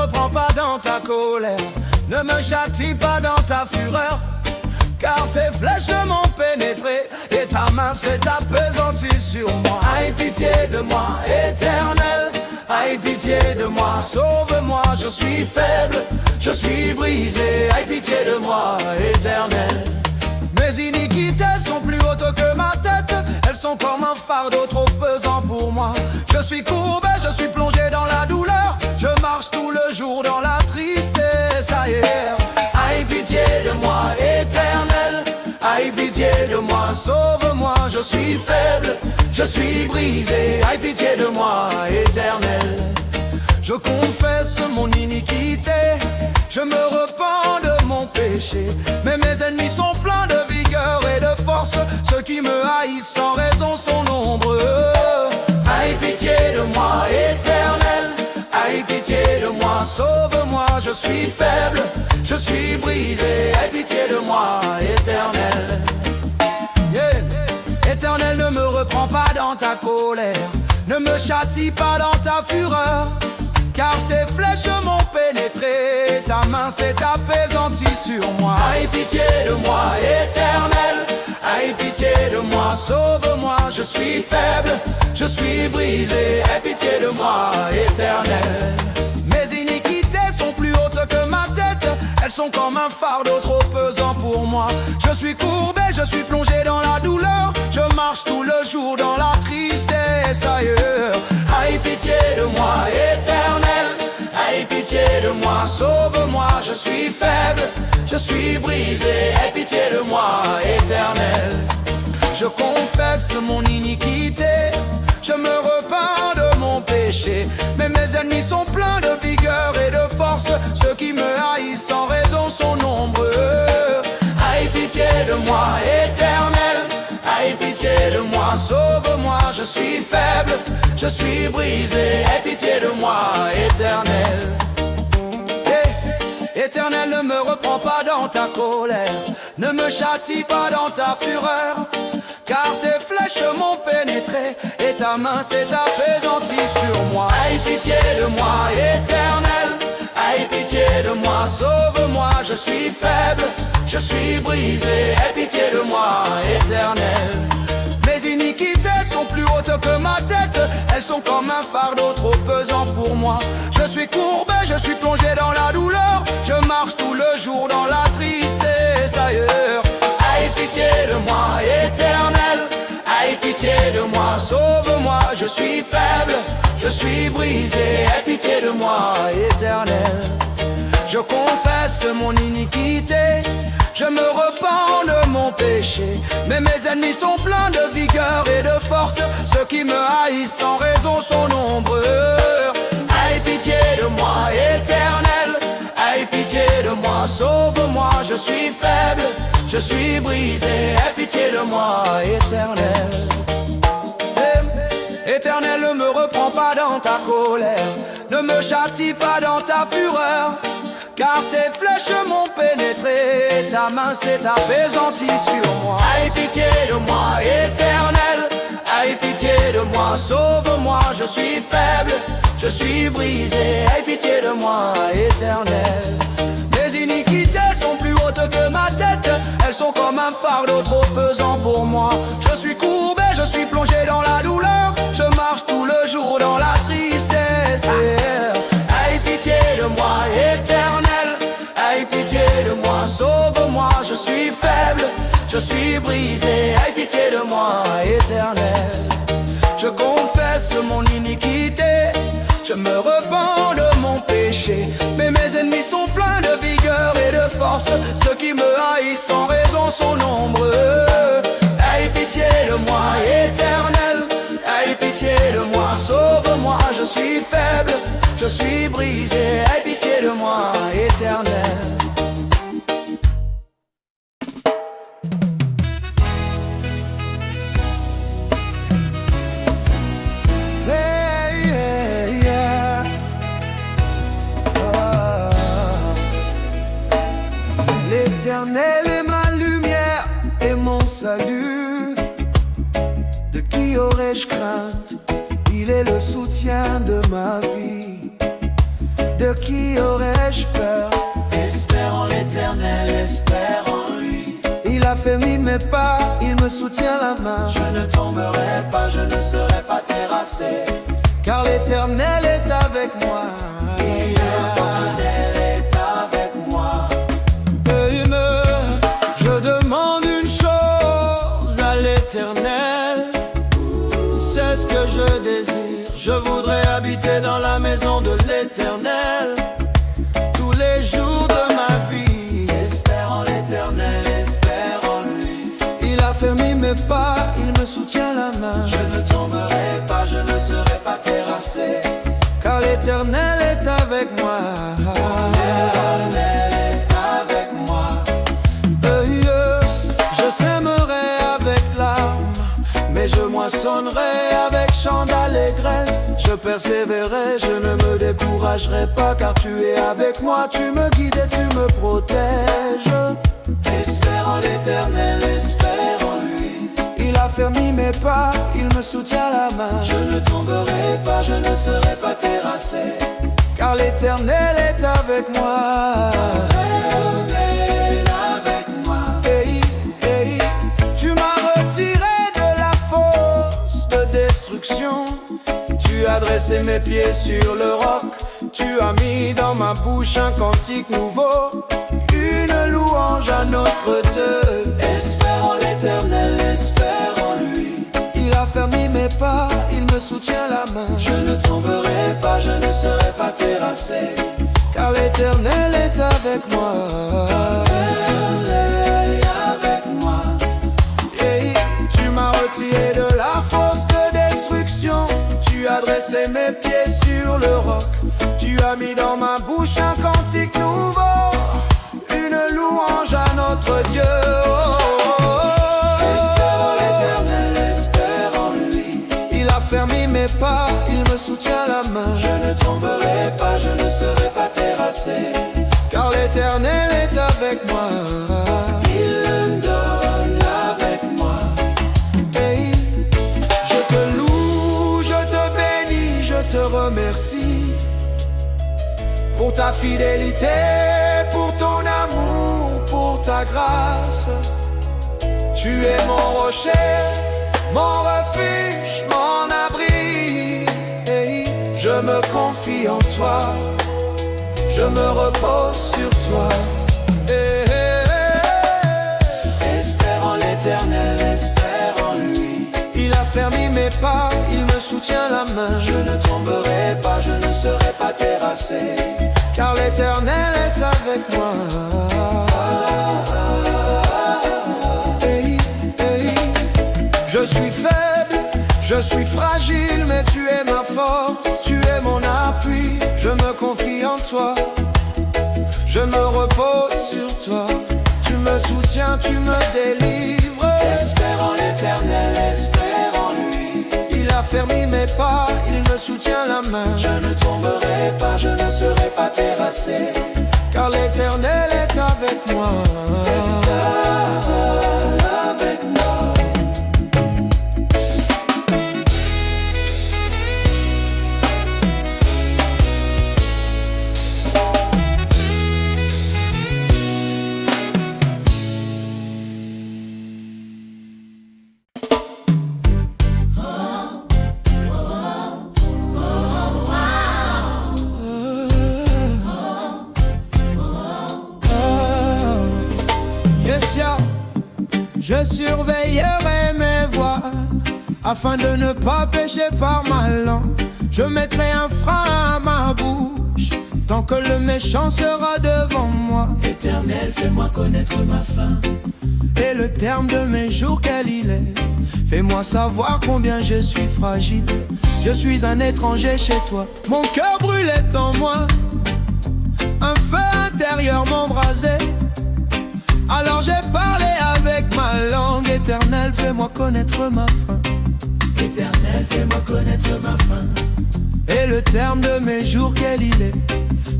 reprends pas dans ta colère, ne me châtie pas dans ta fureur, car tes flèches m'ont pénétré et ta main s'est appesantie sur moi. Aie pitié de moi, Éternel, aie pitié de moi, sauve-moi, je suis faible, je suis brisé. Aie pitié de moi, Éternel. Mes iniquités sont plus hautes que ma tête, elles sont comme un fardeau trop pesant pour moi. Je suis courbé, je suis plongé dans la douleur, je marche tout le jour dans la tristesse. Aie pitié de moi, Éternel, aie pitié de moi, sauve-moi, je suis faible, je suis brisé. Aie pitié de moi, Éternel. Je confesse mon iniquité, je me repens de mon péché, mais mes ennemis sont pleins de vigueur et de force, ceux qui me haïssent sans raison sont nombreux. Aie pitié de moi, Éternel, aie pitié de moi, sauve-moi, je suis faible, je suis brisé. Aie pitié de moi, Éternel. Éternel, ne me reprends pas dans ta colère, ne me châtie pas dans ta fureur, car tes flèches m'ont pénétré, ta main s'est appesantie sur moi. Aie pitié de moi, Éternel, aie pitié de moi, sauve-moi, je suis faible, je suis brisé. Aie pitié de moi, Éternel. Mes iniquités sont plus hautes que ma tête, elles sont comme un fardeau trop pesant pour moi. Je suis courbé, je suis plongé dans la douleur, je marche tout le jour dans la tristesse. Aie pitié de moi, Éternel, aie pitié de moi, sauve-moi, je suis faible, je suis brisé. Aie pitié de moi, Éternel. Je confesse mon iniquité, je me repens de mon péché, mais mes ennemis sont pleins de vigueur et de force, ceux qui me haïssent sans raison sont nombreux. Aie pitié de moi, Éternel, aie pitié de moi, sauve-moi, je suis faible, je suis brisé. Aie pitié de moi, Éternel. Éternel, ne me reprends pas dans ta colère, ne me châtie pas dans ta fureur, car tes flèches m'ont pénétré et ta main s'est appesantie sur moi. Aie pitié de moi, Éternel, aie pitié de moi, sauve-moi, je suis faible, je suis brisé. Aie pitié de moi, Éternel. Mes iniquités sont plus hautes que ma tête, elles sont comme un fardeau trop pesant pour moi. Je suis courbé, je suis plongé dans la douleur, je marche tout le jour dans la tristesse. Aie pitié de moi, Éternel, aie pitié de moi, sauve-moi, je suis faible, je suis brisé. Aie pitié de moi, Éternel. Je confesse mon iniquité, je me repens de mon péché, mais mes ennemis sont pleins de vigueur et de force, ceux qui me haïssent sans raison sont nombreux. Aie pitié de moi, Éternel, aie pitié de moi, sauve-moi, je suis faible, je suis brisé. Aie pitié de moi, Éternel. Éternel, ne me reprends pas dans ta colère, ne me châtie pas dans ta fureur, car tes flèches m'ont pénétré, ta main s'est appesantie sur moi. Aie pitié de moi, Éternel, aie pitié de moi, sauve-moi, je suis faible, je suis brisé. Aie pitié de moi, Éternel. Mes iniquités sont plus hautes que ma tête, elles sont comme un fardeau trop pesant pour moi. Je suis courbé, je suis plongé dans la douleur, je marche tout le jour dans la tristesse. Aie pitié de moi, Éternel, aie pitié de moi, sauve-moi, je suis faible, je suis brisé. Aie pitié de moi, Éternel. Je confesse mon iniquité, je me repens de mon péché, mais mes ennemis sont pleins de vigueur et de force, ceux qui me haïssent sans raison sont nombreux. Aie pitié de moi, Éternel, aie pitié de moi, sauve-moi, je suis faible, je suis brisé. Aie pitié de moi, Éternel. L'Éternel est ma lumière et mon salut. De qui aurais-je crainte? Il est le soutien de ma vie. De de qui aurais-je peur? Espère en l'Éternel, espère en lui. Il a fermé mes pas, il me soutient la main. Je ne tomberai pas, je ne serai pas terrassé, car l'Éternel est avec moi. L'Éternel est avec moi. Je demande une chose à l'Éternel, c'est ce que je désire. Je voudrais habiter dans la maison de l'Éternel tous les jours de ma vie. Espère en l'Éternel, espère en lui. Il a fermé mes pas, il me soutient la main. Je ne tomberai pas, je ne serai pas terrassé, car l'Éternel est avec moi. L'Éternel est avec moi. Je sèmerai avec larmes, mais je moissonnerai avec chant d'allégresse. Je persévérerai, je ne me découragerai pas, car tu es avec moi, tu me guides et tu me protèges. Espère en l'Éternel, espère en lui. Il a fermé mes pas, il me soutient la main. Je ne tomberai pas, je ne serai pas terrassé, car l'Éternel est avec moi. L'Éternel est avec moi. Hey, hey, tu m'as retiré de la fosse de destruction. Tu as dressé mes pieds sur le roc. Tu as mis dans ma bouche un cantique nouveau, une louange à notre Dieu. Espère en l'Éternel, espère en lui. Il a fermé mes pas, il me soutient la main. Je ne tomberai pas, je ne serai pas terrassé, car l'Éternel est avec moi. L'Éternel est avec moi. Hey, tu m'as retiré de la fosse de destruction. Tu as dressé mes pieds sur le roc. Tu as mis dans ma bouche un cantique nouveau, une louange à notre Dieu. Espère en l'Éternel, espère en lui. Il a fermé mes pas, il me soutient la main. Je ne tomberai pas, je ne serai pas terrassé, car l'Éternel est avec moi. il le donne avec moi. Hey, je te loue, je te bénis, je te remercie pour ta fidélité, pour ton amour, pour ta grâce. Tu es mon rocher, mon refuge, mon abri. Hey, je me confie en toi, je me repose sur toi. Hey, Espère en l'Éternel, espère en lui. il a fermé mes pas, il me soutient la main. Je ne tomberai pas, je ne serai pas terrassé, car l'Éternel est avec moi. Hey, hey. Je suis faible, je suis fragile, mais tu es ma force, tu es mon appui. Je me confie en toi, je me repose sur toi. Tu me soutiens, tu me délivres. espère en l'Éternel, espère en lui. Il a fermé mes pas, il me soutient la main. Je ne tomberai pas, je ne serai pas terrassé, car l'Éternel est avec moi. avec moi. Je surveillerai mes voies afin de ne pas pécher par ma langue. Je mettrai un frein à ma bouche tant que le méchant sera devant moi. Éternel, fais-moi connaître ma faim Et le terme de mes jours, quel il est. Fais-moi savoir combien je suis fragile. Je suis un étranger chez toi. Mon cœur brûlait en moi, un feu intérieur m'embrasait. Alors j'ai parlé avec ma langue. Éternel, fais-moi connaître ma faim. Éternel, fais-moi connaître ma faim. Et le terme de mes jours, quel il est.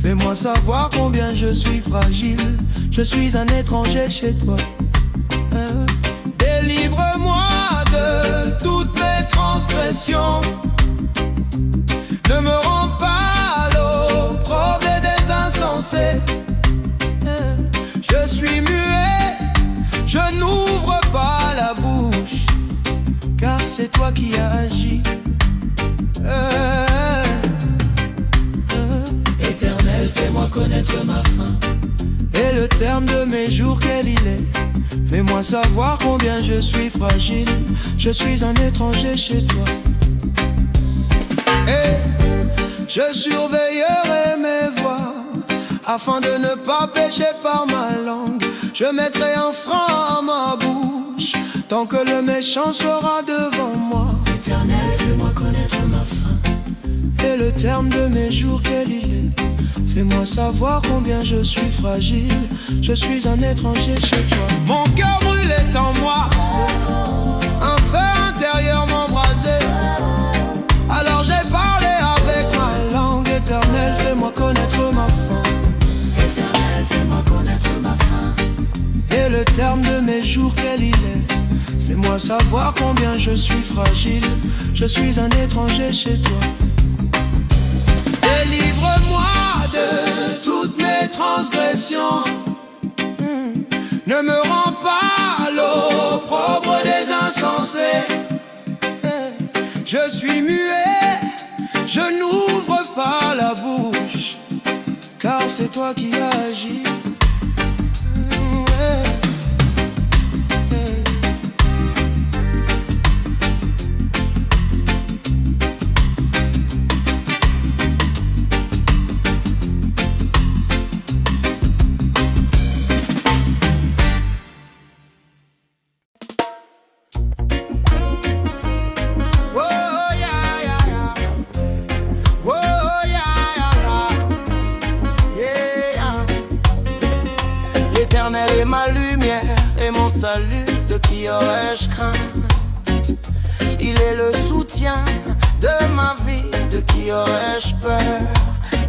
Fais-moi savoir combien je suis fragile. Je suis un étranger chez toi. Délivre-moi de toutes mes transgressions. Ne me rends pas à l'opprobre qui as agi. Éternel, fais-moi connaître ma fin. Et le terme de mes jours, quel il est? Fais-moi savoir combien je suis fragile. Je suis un étranger chez toi. Et je surveillerai mes voies afin de ne pas pécher par ma langue. Je mettrai un frein à ma bouche tant que le méchant sera devant moi. Éternel, fais-moi connaître ma fin. Et le terme de mes jours, quel il est? Fais-moi savoir combien je suis fragile. Je suis un étranger chez toi. Mon cœur brûlait en moi, un feu intérieur m'embrasait. Alors j'ai parlé avec ma langue. Éternel, fais-moi connaître ma fin. Éternel, fais-moi connaître ma fin. Et le terme de mes jours, quel il est? Fais-moi savoir combien je suis fragile. Je suis un étranger chez toi. Délivre-moi de toutes mes transgressions. Ne me rends pas l'opprobre des insensés. Je suis muet, je n'ouvre pas la bouche, car c'est toi qui agis. L'Éternel est ma lumière et mon salut, de qui aurais-je crainte? Il est le soutien de ma vie, de qui aurais-je peur?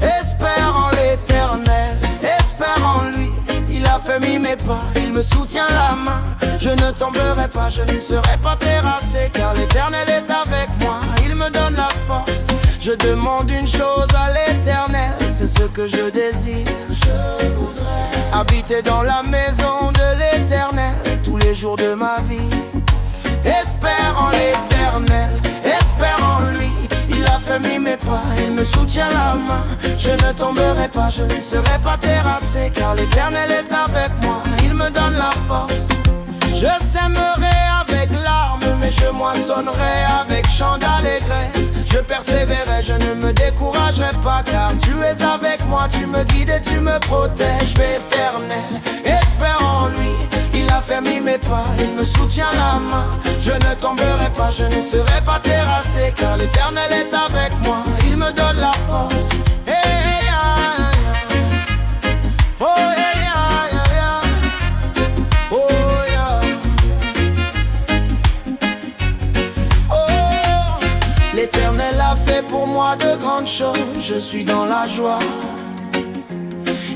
Espère en l'Éternel, espère en lui. Il a fait mes pas, il me soutient la main. Je ne tomberai pas, je ne serai pas terrassé, car l'Éternel est avec moi, il me donne la force. Je demande une chose à l'Éternel, c'est ce que je désire. Je voudrais habiter dans la maison de l'Éternel tous les jours de ma vie. Espère en l'Éternel, espère en lui. Il a fait mes pas, il me soutient la main. Je ne tomberai pas, je ne serai pas terrassé, car l'Éternel est avec moi, il me donne la force. Je sèmerai avec larmes, mais je moissonnerai avec chant d'allégresse. Je persévérerai, je ne me découragerai pas, car tu es avec moi, tu me guides et tu me protèges. Éternel, espère en lui. Il a fermé mes pas, il me soutient la main. Je ne tomberai pas, je ne serai pas terrassé, car l'Éternel est avec moi, il me donne la force. Hey, oh, oh, oh. L'Éternel a fait pour moi de grandes choses, je suis dans la joie.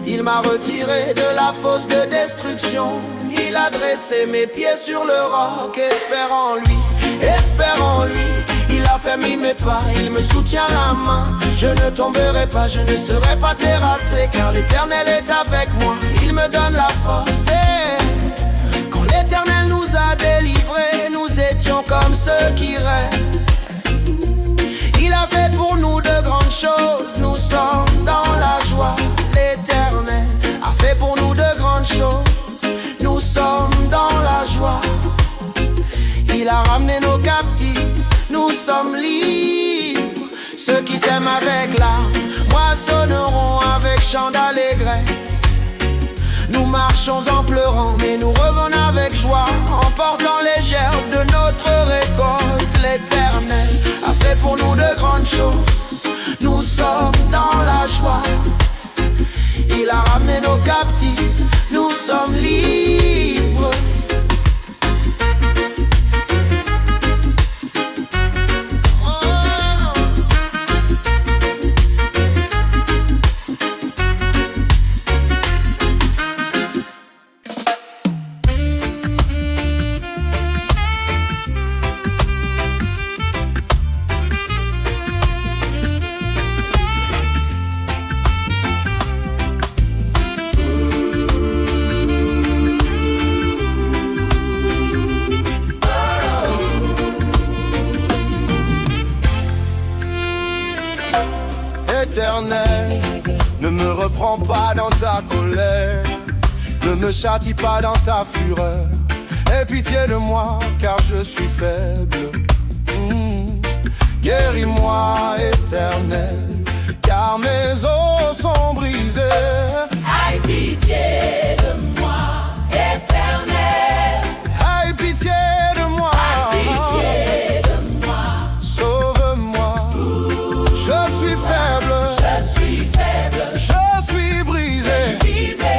Il m'a retiré de la fosse de destruction. Il a dressé mes pieds sur le roc. Espère en lui, espère en lui. Il a fermé mes pas, il me soutient la main. Je ne tomberai pas, je ne serai pas terrassé, car l'Éternel est avec moi, il me donne la force. Et quand l'Éternel nous a délivrés, nous étions comme ceux qui rêvent. Il a fait pour nous de grandes choses, nous sommes dans la joie. L'Éternel a fait pour nous de grandes choses, nous sommes dans la joie. Il a ramené nos captifs, nous sommes libres. Ceux qui s'aiment avec larmes moissonneront avec chant d'allégresse. Nous marchons en pleurant, mais nous revenons avec joie, en portant les gerbes de notre récolte. L'Éternel a fait pour nous de grandes choses, nous sommes dans la joie. Il a ramené nos captifs, nous sommes libres. me reprends pas dans ta colère, ne me châtie pas dans ta fureur. Aie pitié de moi car je suis faible. Guéris-moi, Éternel, car mes os sont brisés. Aie pitié de moi, Éternel. Aie pitié de moi. Aie pitié de moi. Sauve-moi. Je suis faible. Je suis faible. Je suis brisé. Brisé.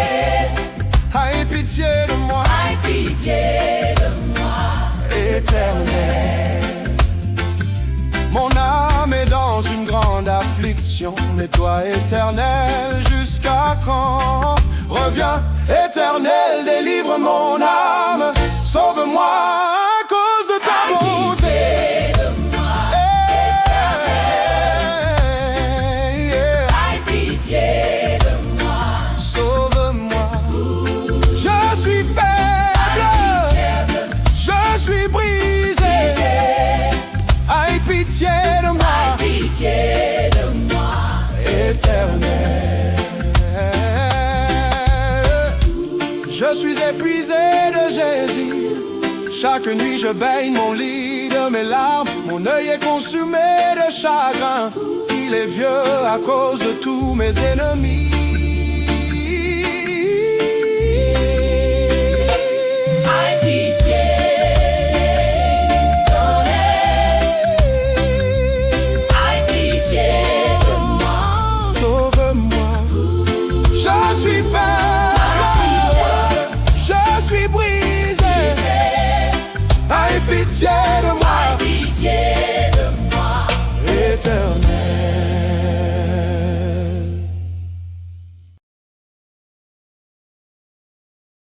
Aie pitié de moi. Aie pitié de moi, Éternel. Mon âme est dans une grande affliction. Mais toi, Éternel, jusqu'à quand? Reviens, Éternel, délivre mon âme. Sauve-moi à cause de ta bonté. Aie pitié de moi, Aie pitié de moi. Sauve-moi. Je suis faible. Je suis brisé. Aie pitié de moi. Aie pitié de moi, Éternel. Je suis épuisé de Jésus. Chaque nuit je baigne mon lit de mes larmes. Mon œil est consumé de chagrin. Il est vieux à cause de tous mes ennemis.